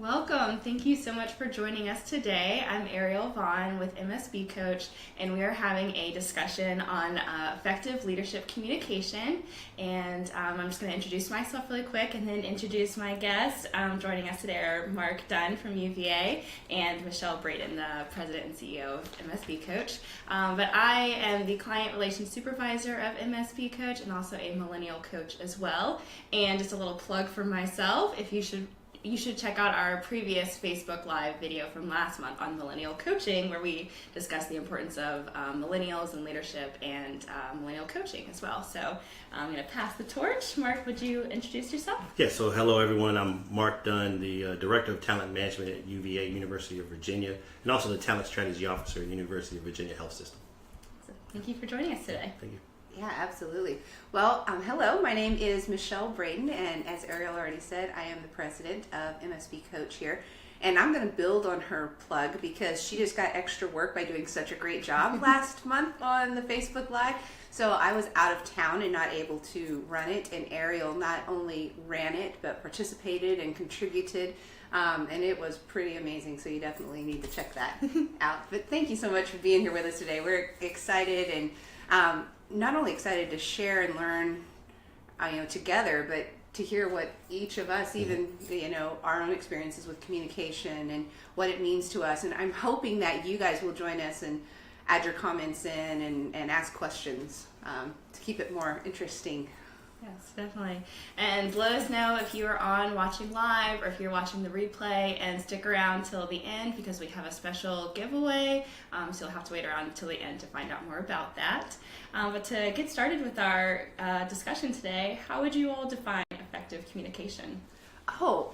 Welcome. Thank you so much for joining us today. I'm Ariel Vaughn with MSBCoach, and we are having a discussion on effective leadership communication. And I'm just going to introduce myself really quick and then introduce my guests. Joining us today are Mark Dunn from UVA and Michelle Braden, the President and CEO of MSBCoach. But I am the Client Relations Supervisor of MSBCoach and also a Millennial Coach as well. And just a little plug for myself, you should check out our previous Facebook Live video from last month on millennial coaching, where we discussed the importance of millennials and leadership and millennial coaching as well. So I'm going to pass the torch. Mark, would you introduce yourself? Yeah, so hello everyone. I'm Mark Dunn, the Director of Talent Management at UVA, University of Virginia, and also the Talent Strategy Officer at University of Virginia Health System. So thank you for joining us today. Thank you. Yeah, absolutely. Well, hello, my name is Michelle Braden, and as Ariel already said, I am the president of MSBCoach here. And I'm going to build on her plug because she just got extra work by doing such a great job last month on the Facebook Live. So I was out of town and not able to run it, and Ariel not only ran it, but participated and contributed. And it was pretty amazing, so you definitely need to check that out. But thank you so much for being here with us today. We're excited and not only excited to share and learn, together, but to hear what each of us, even, our own experiences with communication and what it means to us. And I'm hoping that you guys will join us and add your comments in and ask questions to keep it more interesting. Yes, definitely. And let us know if you are on watching live or if you're watching the replay, and stick around till the end because we have a special giveaway. So you'll have to wait around until the end to find out more about that. But to get started with our discussion today, how would you all define effective communication? Oh,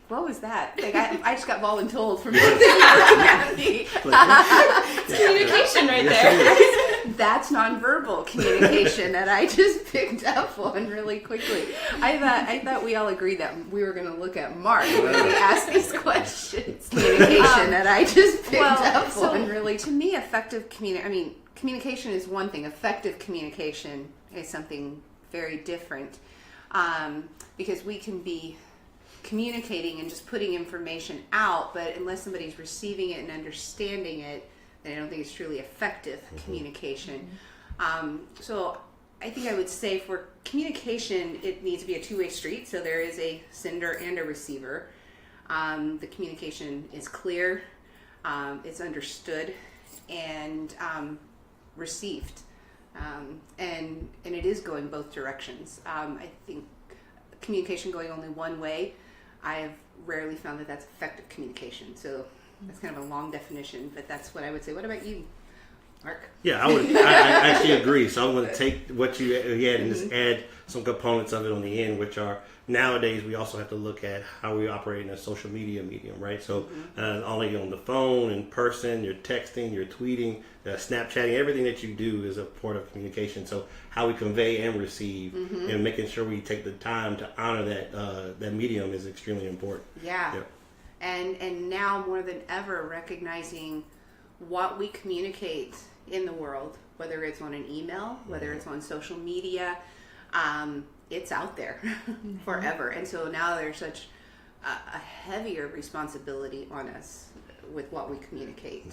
what was that? I just got voluntold from it's communication right there. That's nonverbal communication that I just picked up on really quickly. I thought we all agreed that we were going to look at Mark when we asked these questions. Communication that I just picked up on really. To me, communication is one thing. Effective communication is something very different, because we can be communicating and just putting information out, but unless somebody's receiving it and understanding it, then I don't think it's truly effective communication. So I think I would say for communication, it needs to be a two-way street. So there is a sender and a receiver. The communication is clear, it's understood, and received. And it is going both directions. I think communication going only one way, I have rarely found that that's effective communication. So that's kind of a long definition, but that's what I would say. What about you, Mark? Yeah, I actually agree. So I'm going to take what you had and just add some components of it on the end, which are nowadays we also have to look at how we operate in a social media medium, right? So only on the phone, in person, you're texting, you're tweeting, Snapchatting, everything that you do is a part of communication. So how we convey and receive and making sure we take the time to honor that medium is extremely important. Yeah. Yep. And now more than ever, recognizing what we communicate in the world, whether it's on an email, whether it's on social media, it's out there forever. And so now there's such a heavier responsibility on us with what we communicate.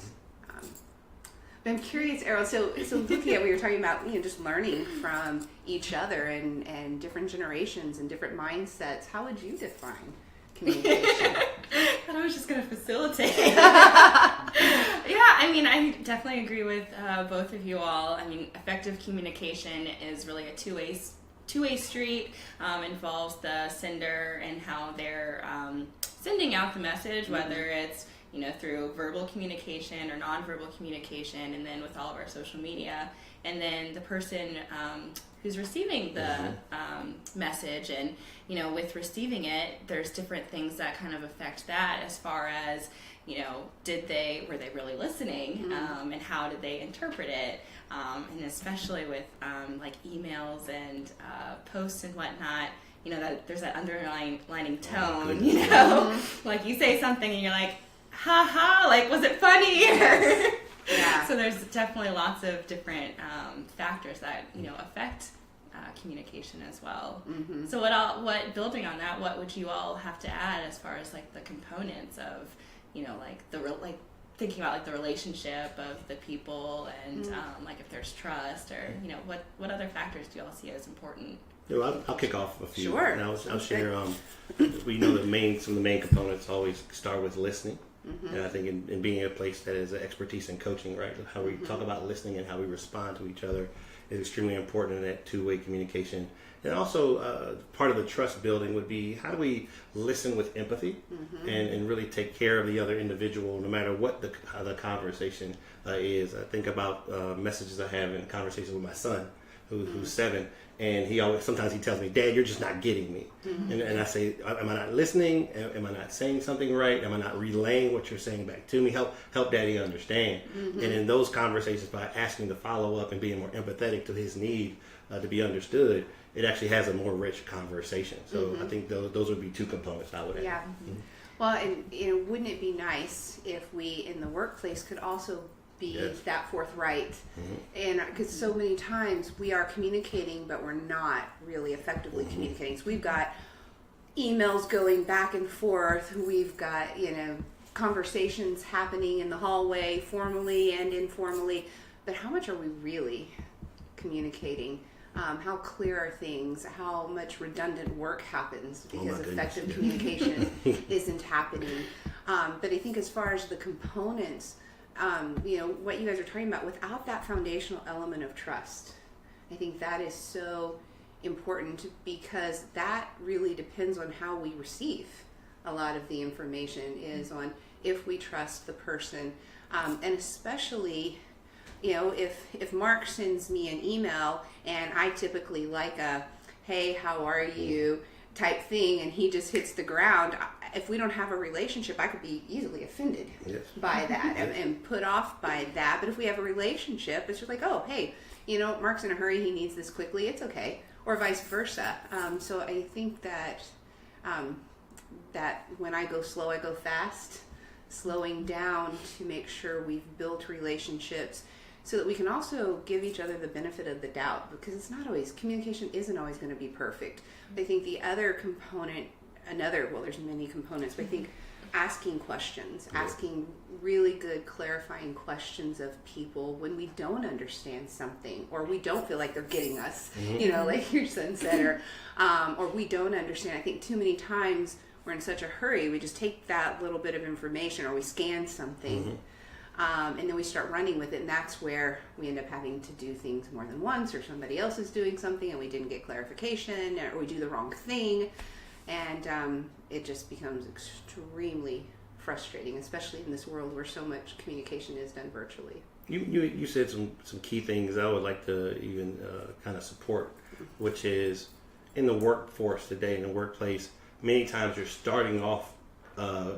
But I'm curious, Errol, so looking at what you're talking about, just learning from each other and different generations and different mindsets, how would you define communication? I was just going to facilitate. I definitely agree with both of you all. Effective communication is really a two-way street. Involves the sender and how they're sending out the message, whether it's through verbal communication or nonverbal communication, and then with all of our social media, and then the person who's receiving the message, and with receiving it, there's different things that kind of affect that, as far as were they really listening, and how did they interpret it, and especially with like emails and posts and whatnot. That there's that underlining tone. Like you say something and you're like, ha ha, like, was it funny? Yeah. So there's definitely lots of different factors that affect communication as well. Mm-hmm. So what building on that, what would you all have to add as far as like the components of, like thinking about like the relationship of the people and like if there's trust or what other factors do you all see as important? I'll kick off a few. Sure. And I'll share. We know some of the main components always start with listening. Mm-hmm. And I think in being in a place that is expertise in coaching, right? How we talk about listening and how we respond to each other is extremely important in that two-way communication. And also part of the trust building would be how do we listen with empathy and really take care of the other individual no matter what how the conversation is. I think about messages I have in conversations with my son who's 7, and sometimes he tells me, "Dad, you're just not getting me." And I say, "Am I not listening? Am I not saying something right? Am I not relaying what you're saying back to me? Help Daddy understand." And in those conversations, by asking to follow up and being more empathetic to his need to be understood, it actually has a more rich conversation. So I think those would be two components I would add. Yeah. Well, and wouldn't it be nice if we in the workplace could also be that forthright? And because so many times we are communicating, but we're not really effectively communicating. So we've got emails going back and forth. We've got conversations happening in the hallway, formally and informally. But how much are we really communicating? How clear are things? How much redundant work happens because effective communication isn't happening? But I think as far as the components, what you guys are talking about, without that foundational element of trust, I think that is so important because that really depends on how we receive a lot of the information is on if we trust the person. And especially, if Mark sends me an email and I typically like a, "Hey, how are you?" type thing, and he just hits the ground, if we don't have a relationship, I could be easily offended by that and put off by that. But if we have a relationship, it's just like, "Oh, hey, Mark's in a hurry, he needs this quickly, it's okay," or vice versa. So I think that that when I go slow, I go fast. Slowing down to make sure we've built relationships so that we can also give each other the benefit of the doubt, because communication isn't always going to be perfect. I think the other component, there's many components, but I think asking questions, asking really good clarifying questions of people when we don't understand something or we don't feel like they're getting us, like your son said, or we don't understand. I think too many times we're in such a hurry, we just take that little bit of information or we scan something and then we start running with it, and that's where we end up having to do things more than once, or somebody else is doing something and we didn't get clarification, or we do the wrong thing, and it just becomes extremely frustrating, especially in this world where so much communication is done virtually. You said some key things I would like to even kind of support, which is in the workforce today, in the workplace, many times you're starting off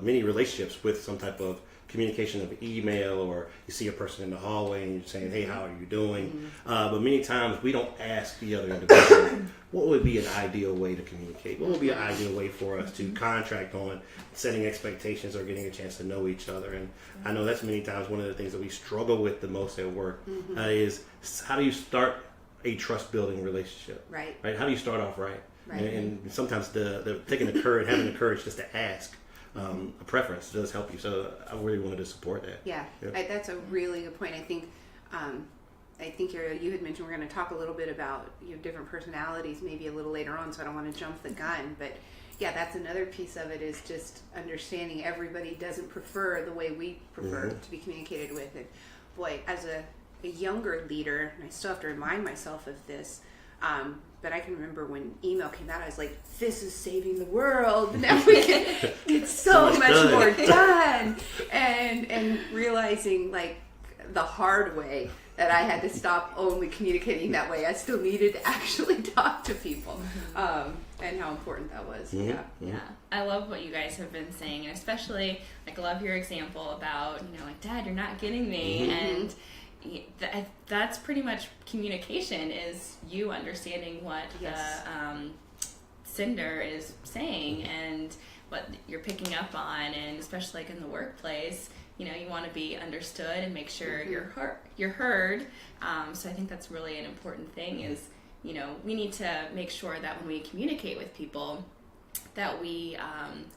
many relationships with some type of communication of email, or you see a person in the hallway and you're saying, "Hey, how are you doing?" But many times we don't ask the other individual, what would be an ideal way to communicate? What would be an ideal way for us to contract on setting expectations or getting a chance to know each other? And I know that's many times one of the things that we struggle with the most at work is how do you start a trust building relationship? Right. How do you start off right? Right. And sometimes the having the courage just to ask a preference does help you. So I really wanted to support that. Yeah. That's a really good point. I think you had mentioned we're going to talk a little bit about different personalities maybe a little later on, so I don't want to jump the gun. But yeah, that's another piece of it, is just understanding everybody doesn't prefer the way we prefer to be communicated with. And boy, as a younger leader, and I still have to remind myself of this, but I can remember when email came out, I was like, "This is saving the world. Now we can get so much more done." And realizing, like, the hard way that I had to stop only communicating that way. I still needed to actually talk to people, and how important that was. Yeah. I love what you guys have been saying, and especially, like, I love your example about, like, "Dad, you're not getting me," and that's pretty much communication, is you understanding what the sender is saying and what you're picking up on, and especially like in the workplace, you want to be understood and make sure you're heard. So I think that's really an important thing, is we need to make sure that when we communicate with people, that we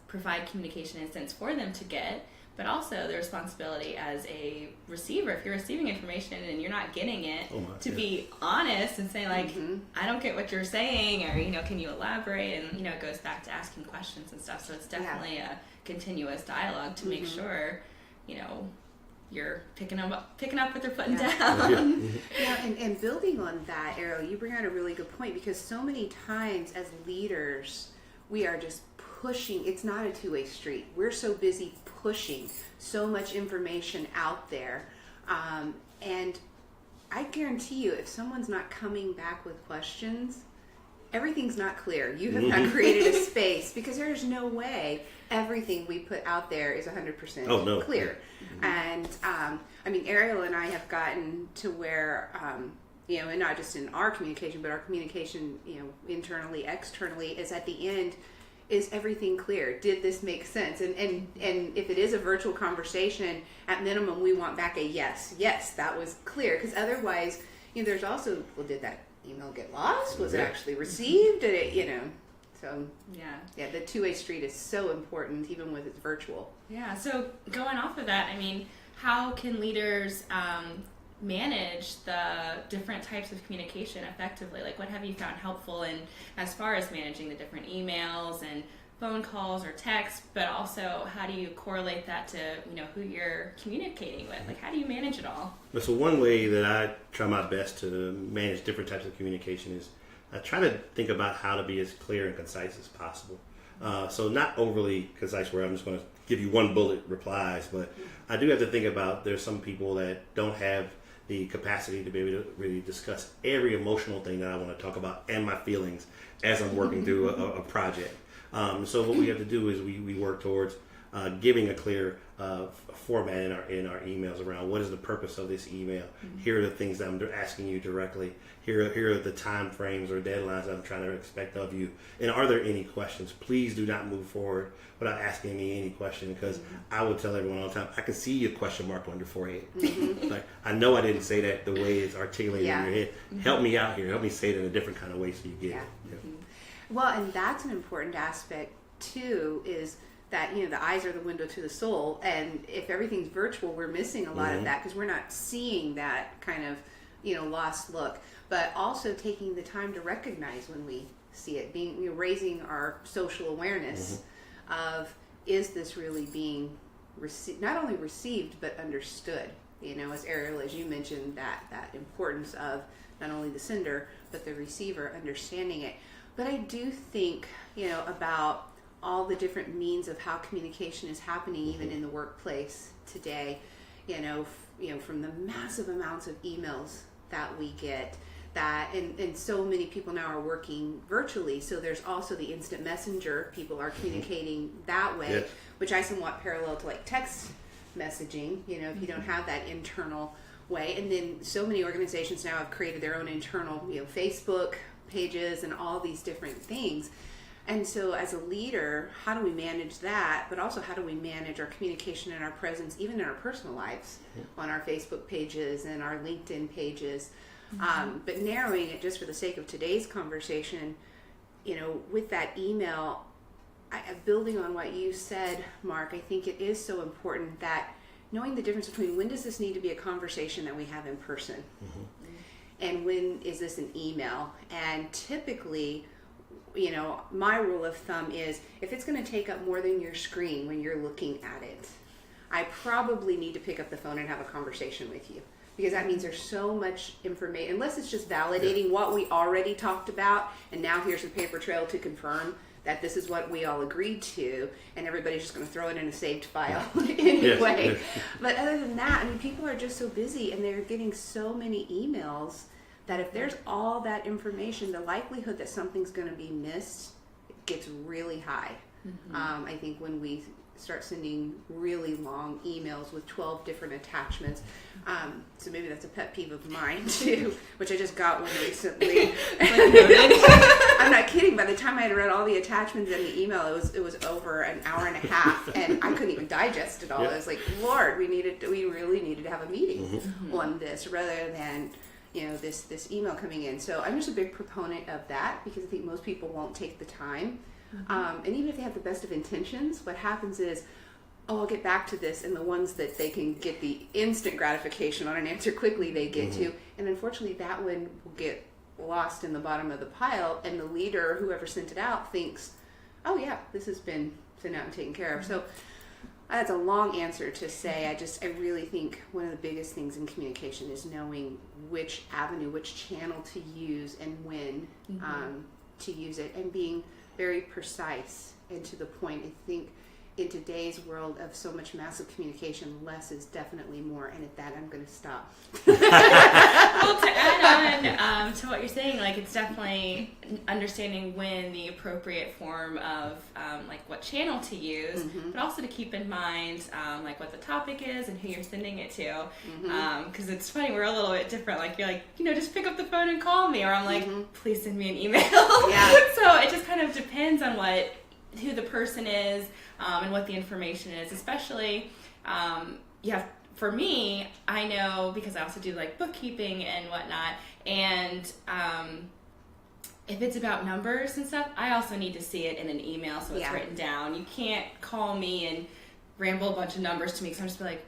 provide communication in a sense for them to get, but also the responsibility as a receiver, if you're receiving information and you're not getting it, be honest and say like, I don't get what you're saying, or, can you elaborate? And, it goes back to asking questions and stuff. So it's definitely a continuous dialogue to make sure, you're picking up what they're putting down. And building on that, Ariel, you bring out a really good point, because so many times as leaders, we are just pushing. It's not a two-way street. We're so busy pushing so much information out there. And I guarantee you, if someone's not coming back with questions, everything's not clear. You have not created a space, because there's no way everything we put out there is 100% clear. And Ariel and I have gotten to where, and not just in our communication, but our communication, internally, externally, is at the end, is everything clear? Did this make sense? And if it is a virtual conversation, at minimum, we want back a yes. Yes, that was clear. Because otherwise, there's also, did that email get lost? Was it actually received? Did it, So the two-way street is so important, even when it's virtual. Yeah. So going off of that, how can leaders manage the different types of communication effectively? Like, what have you found helpful in as far as managing the different emails and phone calls or texts, but also how do you correlate that to who you're communicating with? Like, how do you manage it all? So one way that I try my best to manage different types of communication is I try to think about how to be as clear and concise as possible. So not overly concise where I'm just going to give you one bullet replies, but I do have to think about there's some people that don't have the capacity to be able to really discuss every emotional thing that I want to talk about and my feelings as I'm working through a project. So what we have to do is we work towards giving a clear format in our emails around what is the purpose of this email. Here are the things that I'm asking you directly. Here are the time frames or deadlines that I'm trying to expect of you. And are there any questions? Please do not move forward without asking me any question, because I will tell everyone all the time, I can see your question mark on your forehead. Like, I know I didn't say that the way it's articulated in your head. Help me out here. Help me say it in a different kind of way so you get it. Well, and that's an important aspect too, is that the eyes are the window to the soul, and if everything's virtual, we're missing a lot of that, because we're not seeing that kind of lost look. But also taking the time to recognize when we see it, being raising our social awareness of, is this really being not only received but understood? As Ariel, as you mentioned, that importance of not only the sender but the receiver understanding it. But I do think about all the different means of how communication is happening, even in the workplace today. From the massive amounts of emails that we get, and so many people now are working virtually. So there's also the instant messenger. People are communicating that way, which I somewhat parallel to like text messaging. If you don't have that internal way, and then so many organizations now have created their own internal, Facebook pages and all these different things. And so as a leader, how do we manage that? But also, how do we manage our communication and our presence, even in our personal lives, on our Facebook pages and our LinkedIn pages? But narrowing it just for the sake of today's conversation, with that email, building on what you said, Mark, I think it is so important that knowing the difference between when does this need to be a conversation that we have in person, and when is this an email? And typically, my rule of thumb is, if it's going to take up more than your screen when you're looking at it, I probably need to pick up the phone and have a conversation with you, because that means there's so much information, unless it's just validating what we already talked about, and now here's a paper trail to confirm that this is what we all agreed to, and everybody's just going to throw it in a saved file anyway. But other than that, people are just so busy, and they're getting so many emails that if there's all that information, the likelihood that something's going to be missed gets really high. I think when we start sending really long emails with 12 different attachments, so maybe that's a pet peeve of mine too, which I just got one recently. I'm not kidding. By the time I had read all the attachments in the email, it was over an hour and a half, and I couldn't even digest it all. I was like, Lord, we really needed to have a meeting on this, rather than this email coming in. So I'm just a big proponent of that because I think most people won't take the time. And even if they have the best of intentions, what happens is, oh, I'll get back to this, and the ones that they can get the instant gratification on an answer quickly, they get to. And unfortunately, that one will get lost in the bottom of the pile, and the leader, whoever sent it out, thinks, oh yeah, this has been sent out and taken care of. So that's a long answer to say, I really think one of the biggest things in communication is knowing which avenue, which channel to use and when to use it, and being very precise and to the point. I think in today's world of so much massive communication, less is definitely more, and at that I'm going to stop. Well, to add on to what you're saying, like, it's definitely understanding when the appropriate form of like what channel to use, but also to keep in mind like what the topic is and who you're sending it to, because it's funny, we're a little bit different. Like, you're like, just pick up the phone and call me, or I'm like, please send me an email. So it just kind of depends on who the person is, and what the information is. Especially, for me, I know, because I also do like bookkeeping and whatnot, and if it's about numbers and stuff, I also need to see it in an email, so it's written down. You can't call me and ramble a bunch of numbers to me, because I'm just like,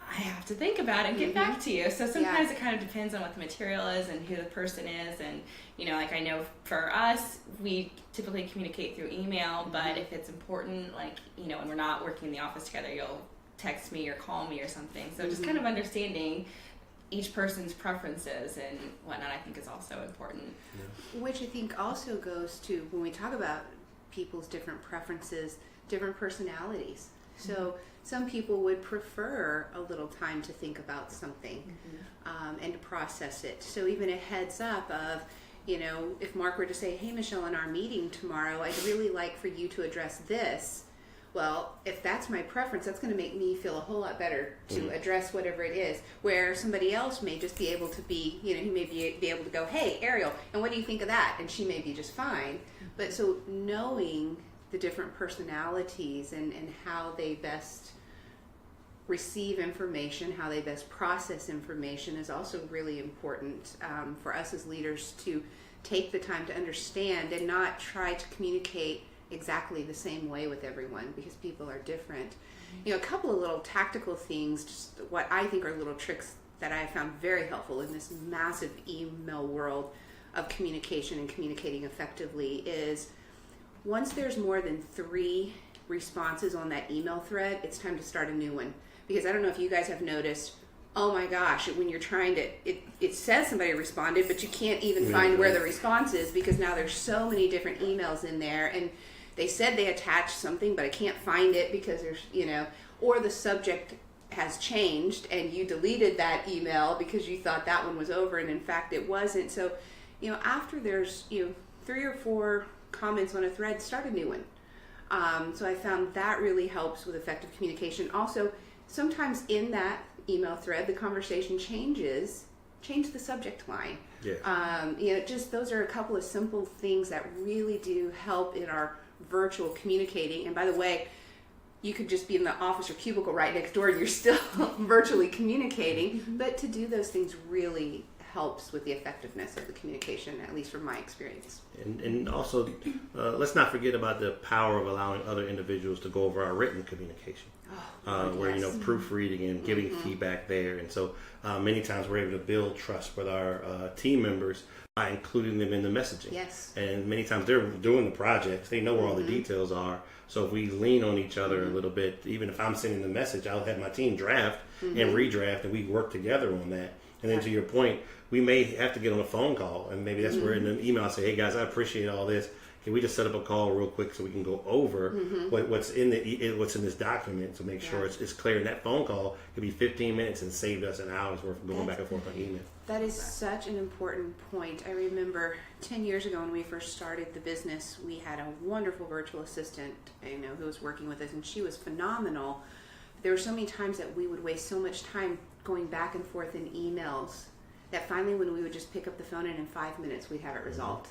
I have to think about it and get back to you. So sometimes it kind of depends on what the material is and who the person is. And, like, I know for us, we typically communicate through email, but if it's important, like, and we're not working in the office together, you'll text me or call me or something. So just kind of understanding each person's preferences and whatnot, I think, is also important. Which I think also goes to, when we talk about people's different preferences, different personalities. So some people would prefer a little time to think about something and to process it. So even a heads up of, if Mark were to say, hey, Michelle, in our meeting tomorrow, I'd really like for you to address this. Well, if that's my preference, that's going to make me feel a whole lot better to address whatever it is. Where somebody else may just be able to be, he may be able to go, hey, Ariel, and what do you think of that? And she may be just fine. But so knowing the different personalities and how they best receive information, how they best process information is also really important for us as leaders to take the time to understand and not try to communicate exactly the same way with everyone, because people are different. A couple of little tactical things, just what I think are little tricks that I have found very helpful in this massive email world of communication and communicating effectively is, once there's more than 3 responses on that email thread, it's time to start a new one. Because I don't know if you guys have noticed, oh my gosh, when you're trying to, it says somebody responded, but you can't even find where the response is, because now there's so many different emails in there, and they said they attached something, but I can't find it because there's, or the subject has changed and you deleted that email because you thought that one was over and in fact it wasn't. So, after there's, 3 or 4 comments on a thread, start a new one. So I found that really helps with effective communication. Also, sometimes in that email thread, the conversation changes. Change the subject line. Just those are a couple of simple things that really do help in our virtual communicating. And by the way, you could just be in the office or cubicle right next door and you're still virtually communicating. But to do those things really helps with the effectiveness of the communication, at least from my experience. And also, let's not forget about the power of allowing other individuals to go over our written communication. Where proofreading and giving feedback there. And so many times we're able to build trust with our team members by including them in the messaging. And many times they're doing the projects, they know where all the details are. So if we lean on each other a little bit, even if I'm sending the message, I'll have my team draft and redraft, and we work together on that. And then to your point, we may have to get on a phone call, and maybe that's where in an email I say, hey guys, I appreciate all this. Can we just set up a call real quick so we can go over what's in this document to make sure it's clear? And that phone call could be 15 minutes and saved us an hour's worth of going back and forth on email. That is such an important point. I remember 10 years ago when we first started the business, we had a wonderful virtual assistant, who was working with us, and she was phenomenal. There were so many times that we would waste so much time going back and forth in emails that finally, when we would just pick up the phone and in 5 minutes we'd have it resolved.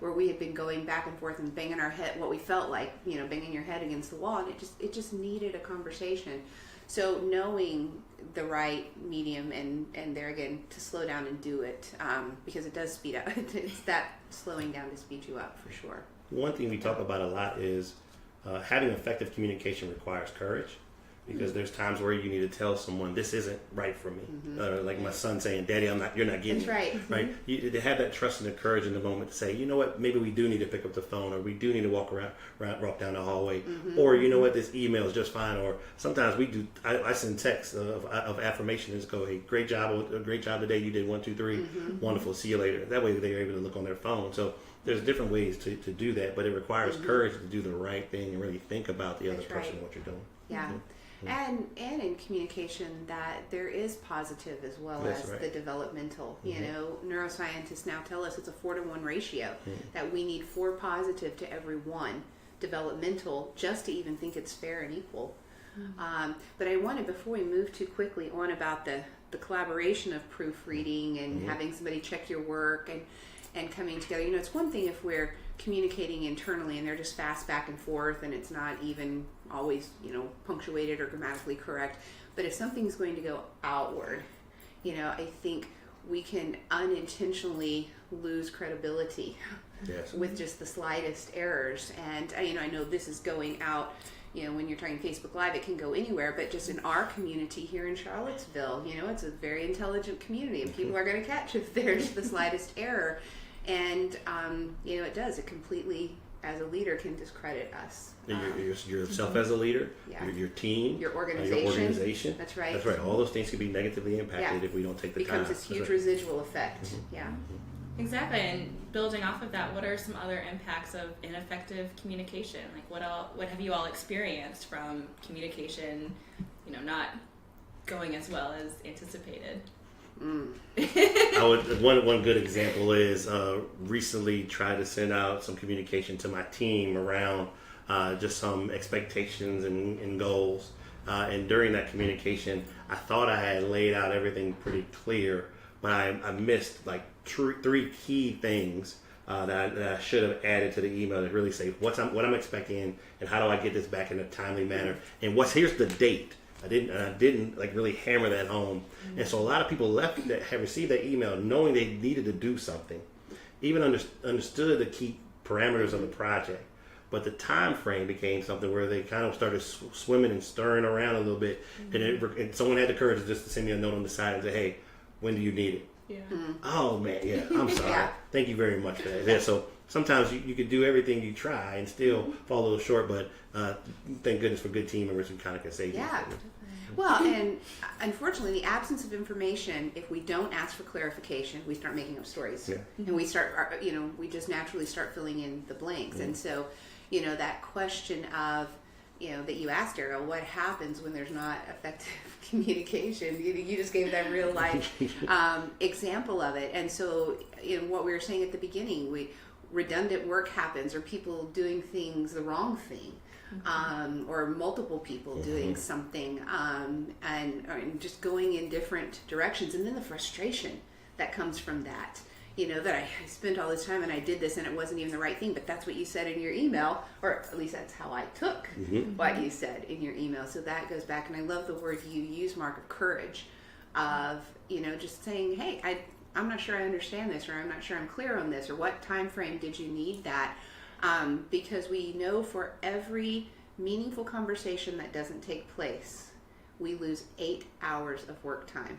Where we had been going back and forth and banging our head, what we felt like, banging your head against the wall, and it just needed a conversation. So knowing the right medium and there again to slow down and do it, because it does speed up. It's that slowing down to speed you up for sure. One thing we talk about a lot is having effective communication requires courage, because there's times where you need to tell someone this isn't right for me. Like my son saying, "Daddy, you're not getting That's right. it." Right? You to have that trust and the courage in the moment to say, you know what, maybe we do need to pick up the phone, or we do need to walk walk down the hallway, or you know what, this email is just fine. Or sometimes we do. I send texts of affirmation and just go, "Hey, great job today. You did 1, 2, 3, wonderful. See you later." That way they're able to look on their phone. So there's different ways to do that, but it requires courage to do the right thing and really think about the other person and what you're doing. Yeah. And in communication, that there is positive as well as the developmental. You know, neuroscientists now tell us it's a 4-to-1 ratio, that we need 4 positive to every 1 developmental just to even think it's fair and equal. But I wanted, before we move too quickly on about the collaboration of proofreading and having somebody check your work and coming together. You know, it's one thing if we're communicating internally and they're just fast back and forth and it's not even always, you know, punctuated or grammatically correct. But if something's going to go outward, you know, I think we can unintentionally lose credibility with just the slightest errors. And, you know, I know this is going out, you know, when you're trying Facebook Live, it can go anywhere, but just in our community here in Charlottesville, you know, it's a very intelligent community and people are going to catch if there's the slightest error. And, you know, it completely, as a leader, can discredit us. Yourself as a leader, your team, your organization. That's right. That's right. All those things can be negatively impacted if we don't take the time. It becomes this huge residual effect. Yeah. Exactly. And building off of that, what are some other impacts of ineffective communication? Like what have you all experienced from communication, you know, not going as well as anticipated? One good example is recently tried to send out some communication to my team around just some expectations and goals. And during that communication, I thought I had laid out everything pretty clear, but I missed like 3 key things that I should have added to the email to really say what I'm expecting and how do I get this back in a timely manner, and here's the date. I didn't like really hammer that home. And so a lot of people left that have received that email knowing they needed to do something, even understood the key parameters of the project, but the time frame became something where they kind of started swimming and stirring around a little bit, and someone had the courage just to send me a note on the side and say, "Hey, when do you need it?" Yeah. Oh man, yeah, I'm sorry. Thank you very much for that. Yeah, so sometimes you could do everything you try and still fall a little short, but thank goodness for good team members who kind of can save you. Yeah. Well, and unfortunately, the absence of information, if we don't ask for clarification, we start making up stories. Yeah. And we start, you know, we just naturally start filling in the blanks. And so, you know, that question of, you know, that you asked, Ariel, what happens when there's not effective communication? You just gave that real life example of it. And so, you know, what we were saying at the beginning, redundant work happens, or people doing things the wrong thing. Or multiple people doing something, and just going in different directions, and then the frustration that comes from that. You know, that I spent all this time and I did this and it wasn't even the right thing, but that's what you said in your email, or at least that's how I took what you said in your email. So that goes back, and I love the word you use, Mark, of courage, of, you know, just saying, hey, I'm not sure I understand this, or I'm not sure I'm clear on this, or what time frame did you need that? Because we know for every meaningful conversation that doesn't take place, we lose 8 hours of work time.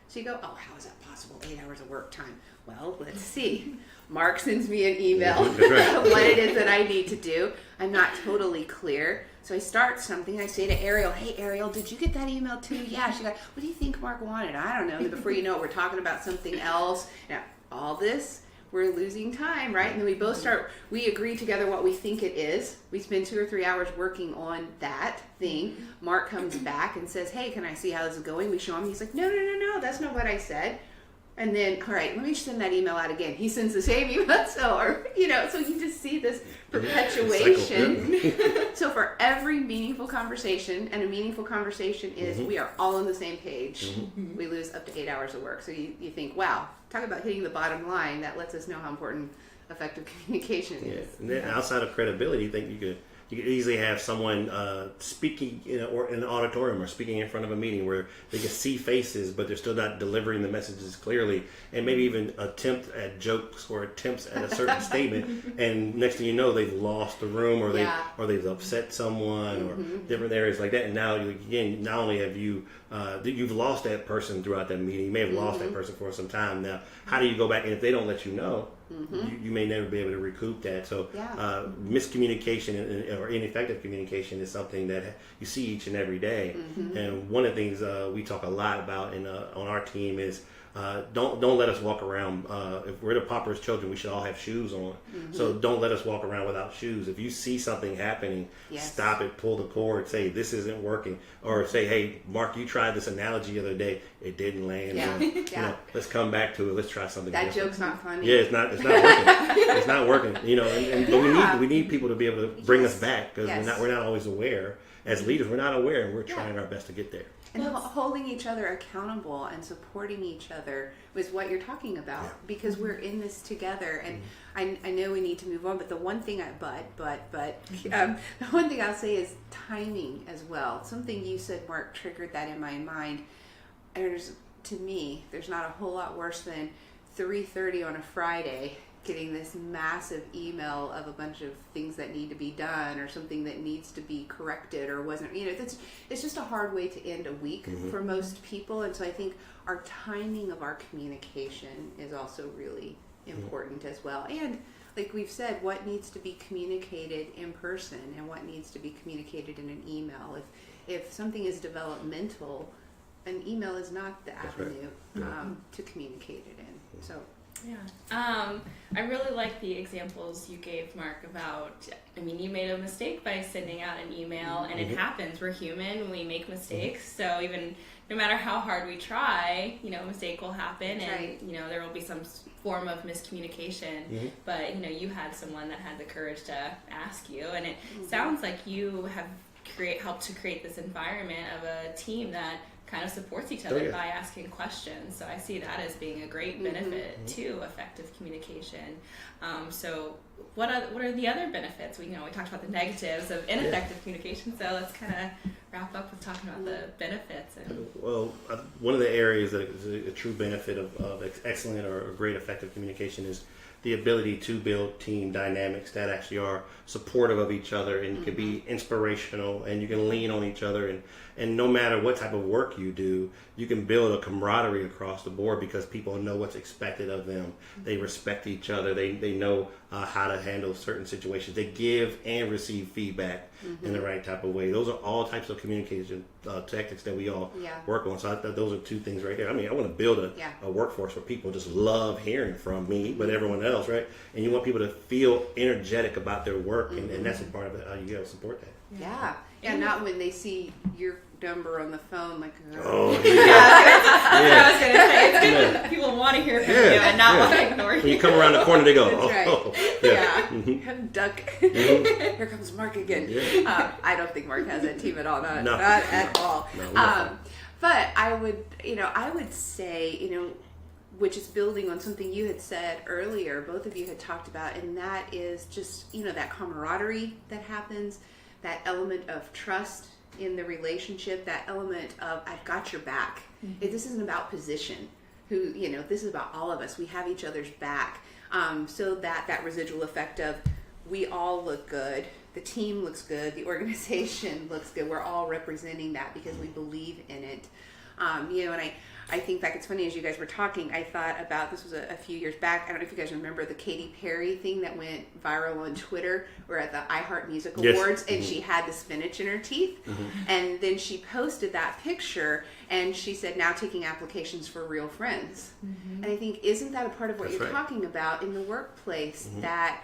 So you go, oh, how is that possible? 8 hours of work time. Well, let's see. Mark sends me an email what it is that I need to do. I'm not totally clear. So I start something. I say to Ariel, hey, Ariel, did you get that email too? Yeah. She's like, what do you think Mark wanted? I don't know. And before you know it, we're talking about something else. Now, all this, we're losing time, right? And then we both we agree together what we think it is. We spend 2 or 3 hours working on that thing. Mark comes back and says, hey, can I see how this is going? We show him. He's like, no, that's not what I said. And then, all right, let me send that email out again. He sends the same email. So you just see this perpetuation. So for every meaningful conversation, and a meaningful conversation is we are all on the same page, we lose up to 8 hours of work. So you think, wow, talk about hitting the bottom line. That lets us know how important effective communication is. And then outside of credibility, you think you could you could easily have someone speaking in an auditorium or speaking in front of a meeting where they can see faces, but they're still not delivering the messages clearly, and maybe even attempt at jokes or attempts at a certain statement, and next thing you know, they've lost the room, or they've upset someone, or different areas like that. And now, again, not only have you've lost that person throughout that meeting, you may have lost that person for some time. Now, how do you go back? And if they don't let you know, you may never be able to recoup that. So miscommunication or ineffective communication is something that you see each and every day. And one of the things we talk a lot about on our team is don't let us walk around. If we're the Pauper's children, we should all have shoes on. So don't let us walk around without shoes. If you see something happening, stop it, pull the cord, say this isn't working, or say, hey, Mark, you tried this analogy the other day, it didn't land. You know, let's come back to it. Let's try something. That different. joke's not funny. Yeah, it's not working. It's not working. You know, but we need people to be able to bring us back, because we're not always aware. As leaders, we're not aware, and we're trying our best to get there. And holding each other accountable and supporting each other was what you're talking about, because we're in this together. And I know we need to move on, but the one thing the one thing I'll say is timing as well. Something you said, Mark, triggered that in my mind. To me, there's not a whole lot worse than 3:30 on a Friday getting this massive email of a bunch of things that need to be done, or something that needs to be corrected or wasn't, it's just a hard way to end a week for most people. And so I think our timing of our communication is also really important as well. And like we've said, what needs to be communicated in person and what needs to be communicated in an email. If something is developmental, an email is not the avenue to communicate it in. So I really like the examples you gave, Mark, about, you made a mistake by sending out an email, and it happens. We're human, we make mistakes, so even no matter how hard we try, a mistake will happen, and there will be some form of miscommunication, but you had someone that had the courage to ask you, and it sounds like you have helped to create this environment of a team that kind of supports each other by asking questions. So I see that as being a great benefit to effective communication. So what are the other benefits? We talked about the negatives of ineffective communication, so let's kind of wrap up with talking about the benefits. Well, one of the areas that is a true benefit of excellent or great effective communication is the ability to build team dynamics that actually are supportive of each other and can be inspirational, and you can lean on each other, and no matter what type of work you do, you can build a camaraderie across the board because people know what's expected of them. They respect each other. They know how to handle certain situations. They give and receive feedback in the right type of way. Those are all types of communication tactics that we all work on. So I thought those are two things right there. I want to build a workforce where people just love hearing from me, but everyone else, right? And you want people to feel energetic about their work, and that's a part of it, how you got to support that. Yeah, not when they see your number on the phone, like, that's what I was going to say. It's good when people want to hear from you and not want to ignore you. When you come around the corner, they go, duck. Here comes Mark again. I don't think Mark has that team at all. Not at all. No, but I would say, which is building on something you had said earlier, both of you had talked about, and that is just, that camaraderie that happens, that element of trust in the relationship, that element of I've got your back. This isn't about position. This is about all of us. We have each other's back. So that residual effect of we all look good, the team looks good, the organization looks good. We're all representing that because we believe in it. And I think back, it's funny, as you guys were talking, I thought about, this was a few years back, I don't know if you guys remember the Katy Perry thing that went viral on Twitter. We're at the iHeart Music Awards, and she had the spinach in her teeth, and then she posted that picture, and she said, now taking applications for real friends. And I think, isn't that a part of what you're talking about in the workplace, that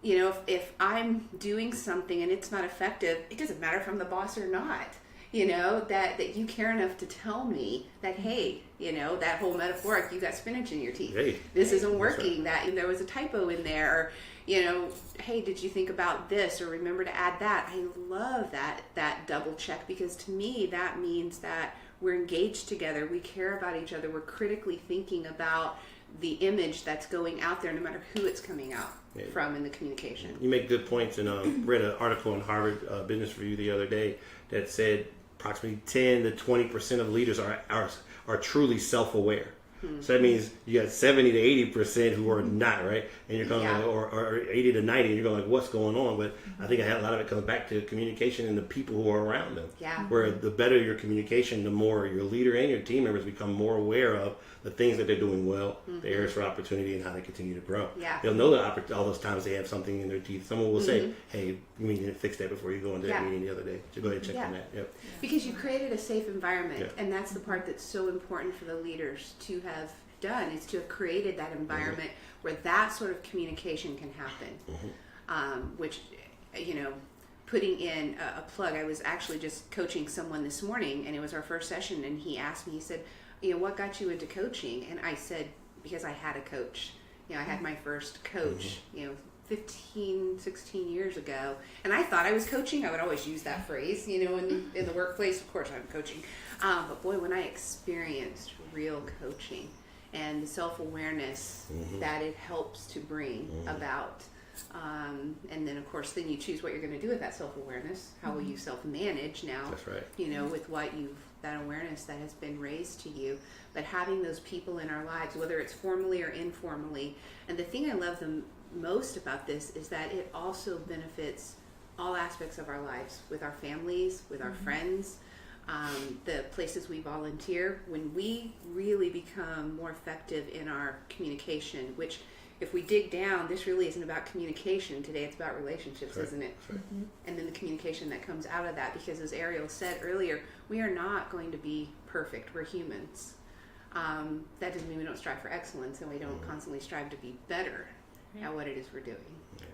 if I'm doing something and it's not effective, it doesn't matter if I'm the boss or not. That you care enough to tell me that, hey, that whole metaphoric, you got spinach in your teeth. Hey, this isn't working. That there was a typo in there. Or, hey, did you think about this? Or remember to add that. I love that double check, because to me that means that we're engaged together. We care about each other. We're critically thinking about the image that's going out there, no matter who it's coming out Yeah. from in the communication. You make good points, and read an article in Harvard Business Review the other day that said approximately 10 to 20% of leaders are truly self-aware. So that means you got 70 to 80% who are not, right? And you're going, or 80 to 90, and you're going like, what's going on? But I think a lot of it comes back to communication and the people who are around them. Yeah. Where the better your communication, the more your leader and your team members become more aware of the things that they're doing well, the areas for opportunity, and how they continue to grow. Yeah. They'll know that all those times they have something in their teeth. Someone will say, hey, you need to fix that before you go into that meeting the other day. So go ahead and check on that. Yep. Because you created a safe environment, and that's the part that's so important for the leaders to have done, is to have created that environment where that sort of communication can happen. Which, putting in a plug, I was actually just coaching someone this morning, and it was our first session, and he asked me, he said, what got you into coaching? And I said, because I had a coach. I had my first coach, 15, 16 years ago. And I thought I was coaching. I would always use that phrase, in the workplace. Of course, I'm coaching. But boy, when I experienced real coaching and the self-awareness that it helps to bring about, and then, of course, then you choose what you're going to do with that self-awareness. How will you self-manage now? That's right. With what that awareness that has been raised to you. But having those people in our lives, whether it's formally or informally. And the thing I love the most about this is that it also benefits all aspects of our lives, with our families, with our friends, the places we volunteer. When we really become more effective in our communication, which, if we dig down, this really isn't about communication today, it's about relationships, isn't it? Right. And then the communication that comes out of that, because as Ariel said earlier, we are not going to be perfect. We're humans. That doesn't mean we don't strive for excellence, and we don't constantly strive to be better at what it is we're doing. Yeah.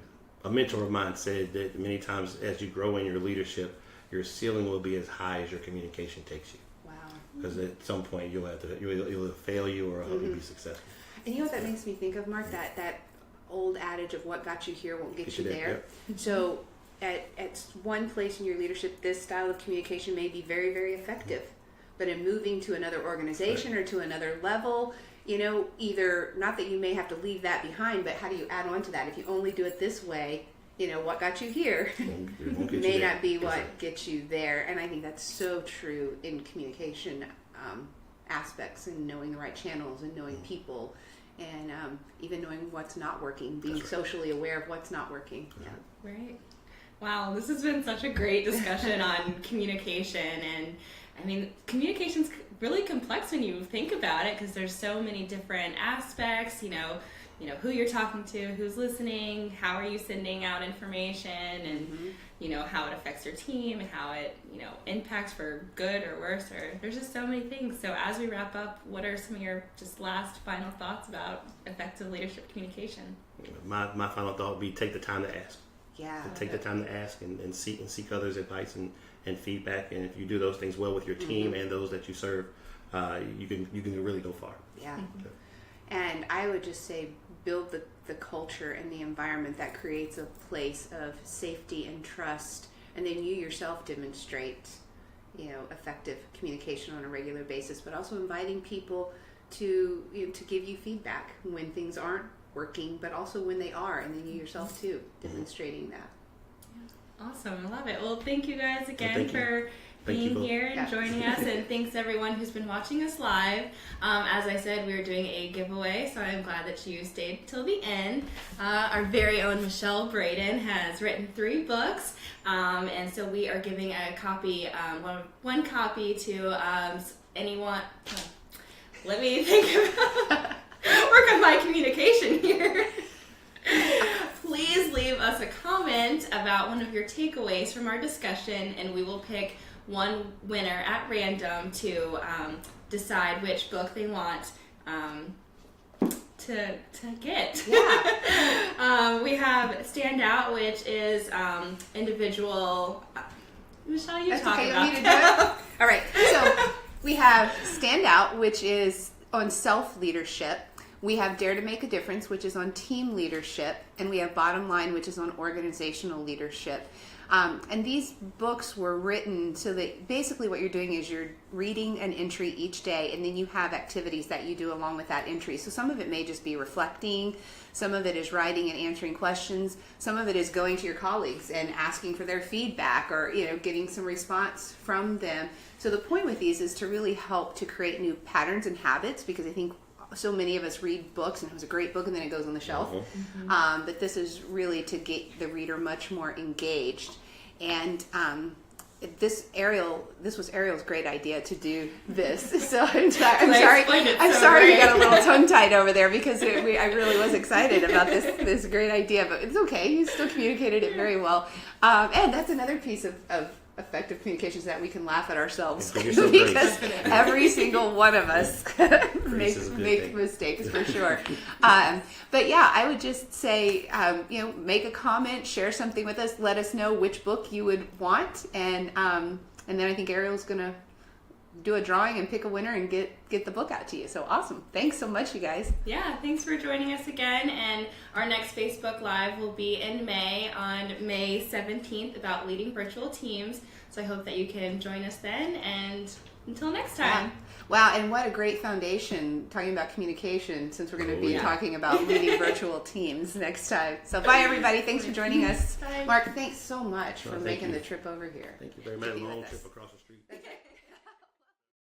A mentor of mine said that many times as you grow in your leadership, your ceiling will be as high as your communication takes you. Wow. Because at some point you'll fail you or help you be successful. And you know what that makes me think of, Mark? That old adage of what got you here won't get you there. Yep. So at one place in your leadership, this style of communication may be very, very effective. But in moving to another organization or to another level, either, not that you may have to leave that behind, but how do you add on to that? If you only do it this way, what got you here may not be what gets you there. And I think that's so true in communication aspects, and knowing the right channels, and knowing people, and even knowing what's not working, being socially aware of what's not working. Yeah. Right. Wow, this has been such a great discussion on communication. And I mean, communication's really complex when you think about it, because there's so many different aspects, who you're talking to, who's listening, how are you sending out information, and how it affects your team, and how it impacts for good or worse, or there's just so many things. So as we wrap up, what are some of your just last final thoughts about effective leadership communication? My final thought would be take the time to ask. Yeah. Take the time to ask and seek others' advice and feedback. And if you do those things well with your team and those that you serve, you can really go far. Yeah. And I would just say, build the culture and the environment that creates a place of safety and trust, and then you yourself demonstrate effective communication on a regular basis, but also inviting people to give you feedback when things aren't working, but also when they are, and then you yourself too demonstrating that. Awesome, I love it. Well, thank you guys again for being here and joining us, and thanks everyone who's been watching us live. As I said, we were doing a giveaway, so I'm glad that you stayed till the end. Our very own Michelle Braden has written 3 books, and so we are giving a copy, one copy to anyone. Let me think about work on my communication here. Please leave us a comment about one of your takeaways from our discussion, and we will pick one winner at random to decide which book they want to get. Yeah. We have Stand Out, which is individual. Michelle, you talk about me to do it? All right. So we have Stand Out, which is on self-leadership. We have Dare to Make a Difference, which is on team leadership, and we have Bottom Line, which is on organizational leadership. And these books were written so that basically what you're doing is you're reading an entry each day, and then you have activities that you do along with that entry. So some of it may just be reflecting, some of it is writing and answering questions, some of it is going to your colleagues and asking for their feedback, or getting some response from them. So the point with these is to really help to create new patterns and habits, because I think so many of us read books and it was a great book and then it goes on the shelf. But this is really to get the reader much more engaged. And this was Ariel's great idea to do this. So I'm sorry you got a little tongue tied over there, because I really was excited about this great idea, but it's okay. You still communicated it very well. And that's another piece of effective communications, that we can laugh at ourselves, because every single one of us make mistakes for sure. But yeah, I would just say, make a comment, share something with us, let us know which book you would want, and then I think Ariel's gonna do a drawing and pick a winner and get the book out to you. So awesome. Thanks so much, you guys. Yeah, thanks for joining us again. And our next Facebook Live will be in May, on May 17th, about leading virtual teams. So I hope that you can join us then. And until next time. Wow, and what a great foundation, talking about communication, since we're going to be talking about leading virtual teams next time. So bye, everybody. Thanks for joining us. Bye. Mark, thanks so much for making the trip over here. Thank you very much. Long trip across the street.